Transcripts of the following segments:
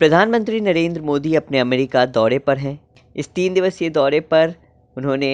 प्रधानमंत्री नरेंद्र मोदी अपने अमेरिका दौरे पर हैं। इस 3 दिवसीय दौरे पर उन्होंने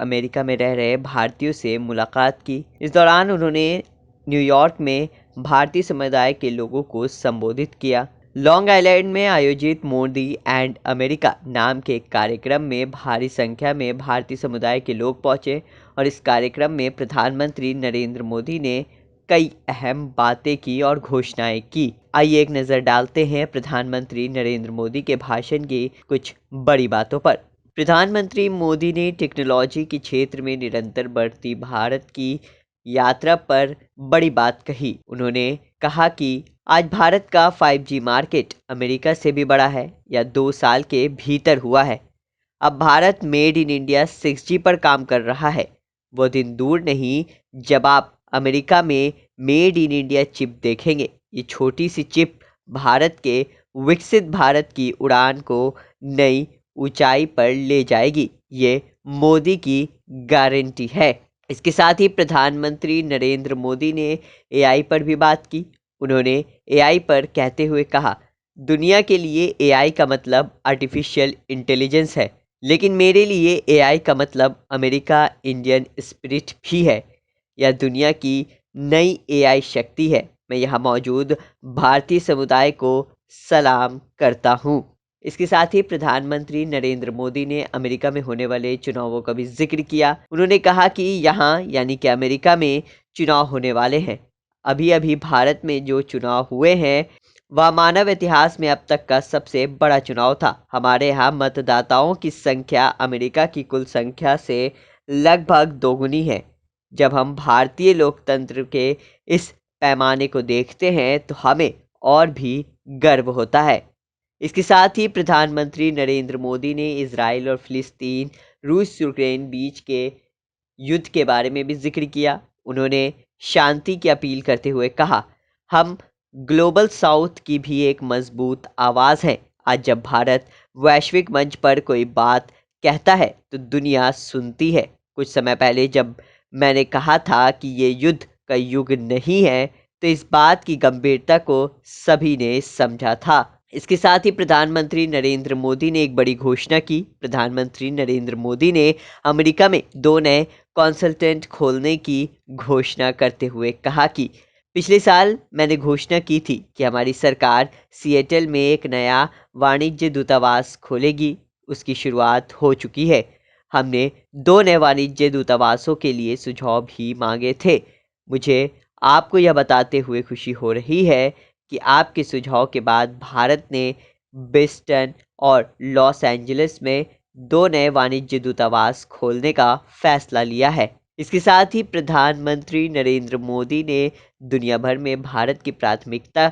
अमेरिका में रह रहे भारतीयों से मुलाकात की। इस दौरान उन्होंने न्यूयॉर्क में भारतीय समुदाय के लोगों को संबोधित किया। लॉन्ग आइलैंड में आयोजित मोदी एंड अमेरिका नाम के कार्यक्रम में भारी संख्या में भारतीय समुदाय के लोग पहुंचे और इस कार्यक्रम में प्रधानमंत्री नरेंद्र मोदी ने कई अहम बातें की और घोषणाएं की। आइए एक नज़र डालते हैं प्रधानमंत्री नरेंद्र मोदी के भाषण की कुछ बड़ी बातों पर। प्रधानमंत्री मोदी ने टेक्नोलॉजी के क्षेत्र में निरंतर बढ़ती भारत की यात्रा पर बड़ी बात कही। उन्होंने कहा कि आज भारत का 5G मार्केट अमेरिका से भी बड़ा है या 2 साल के भीतर हुआ है। अब Bharat made in India 6G पर काम कर रहा है। वो दिन दूर नहीं जब आप अमेरिका में मेड इन इंडिया चिप देखेंगे। ये छोटी सी चिप भारत के विकसित भारत की उड़ान को नई ऊंचाई पर ले जाएगी। ये मोदी की गारंटी है। इसके साथ ही प्रधानमंत्री नरेंद्र मोदी ने एआई पर भी बात की। उन्होंने एआई पर कहते हुए कहा, दुनिया के लिए एआई का मतलब आर्टिफिशियल इंटेलिजेंस है, लेकिन मेरे लिए एआई का मतलब अमेरिका इंडियन स्पिरिट भी है। यह दुनिया की नई एआई शक्ति है। मैं यहाँ मौजूद भारतीय समुदाय को सलाम करता हूँ। इसके साथ ही प्रधानमंत्री नरेंद्र मोदी ने अमेरिका में होने वाले चुनावों का भी जिक्र किया। उन्होंने कहा कि यहाँ यानी कि अमेरिका में चुनाव होने वाले हैं। अभी अभी भारत में जो चुनाव हुए हैं वह मानव इतिहास में अब तक का सबसे बड़ा चुनाव था। हमारे यहाँ मतदाताओं की संख्या अमेरिका की कुल संख्या से लगभग दोगुनी है। जब हम भारतीय लोकतंत्र के इस पैमाने को देखते हैं तो हमें और भी गर्व होता है। इसके साथ ही प्रधानमंत्री नरेंद्र मोदी ने इजराइल और फिलिस्तीन, रूस यूक्रेन बीच के युद्ध के बारे में भी जिक्र किया। उन्होंने शांति की अपील करते हुए कहा, हम ग्लोबल साउथ की भी एक मजबूत आवाज़ है। आज जब भारत वैश्विक मंच पर कोई बात कहता है तो दुनिया सुनती है। कुछ समय पहले जब मैंने कहा था कि ये युद्ध का युग नहीं है तो इस बात की गंभीरता को सभी ने समझा था। इसके साथ ही प्रधानमंत्री नरेंद्र मोदी ने एक बड़ी घोषणा की। प्रधानमंत्री नरेंद्र मोदी ने अमेरिका में 2 नए कंसल्टेंट खोलने की घोषणा करते हुए कहा कि पिछले साल मैंने घोषणा की थी कि हमारी सरकार सिएटल में एक नया वाणिज्य दूतावास खोलेगी। उसकी शुरुआत हो चुकी है। हमने 2 नए वाणिज्य दूतावासों के लिए सुझाव भी मांगे थे। मुझे आपको यह बताते हुए खुशी हो रही है कि आपके सुझाव के बाद भारत ने बोस्टन और लॉस एंजलिस में 2 नए वाणिज्य दूतावास खोलने का फैसला लिया है। इसके साथ ही प्रधानमंत्री नरेंद्र मोदी ने दुनिया भर में भारत की प्राथमिकता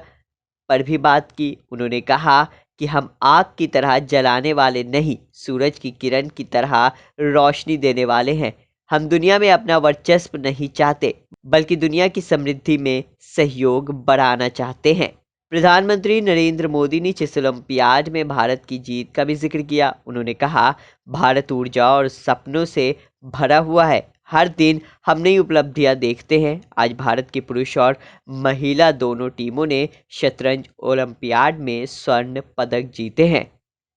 पर भी बात की। उन्होंने कहा कि हम आग की तरह जलाने वाले नहीं, सूरज की किरण की तरह रोशनी देने वाले हैं। हम दुनिया में अपना वर्चस्व नहीं चाहते, बल्कि दुनिया की समृद्धि में सहयोग बढ़ाना चाहते हैं। प्रधानमंत्री नरेंद्र मोदी ने चेस ओलंपियाड में भारत की जीत का भी जिक्र किया। उन्होंने कहा, भारत ऊर्जा और सपनों से भरा हुआ है। हर दिन हम नई उपलब्धियां देखते हैं। आज भारत की पुरुष और महिला दोनों टीमों ने शतरंज ओलंपियाड में स्वर्ण पदक जीते हैं।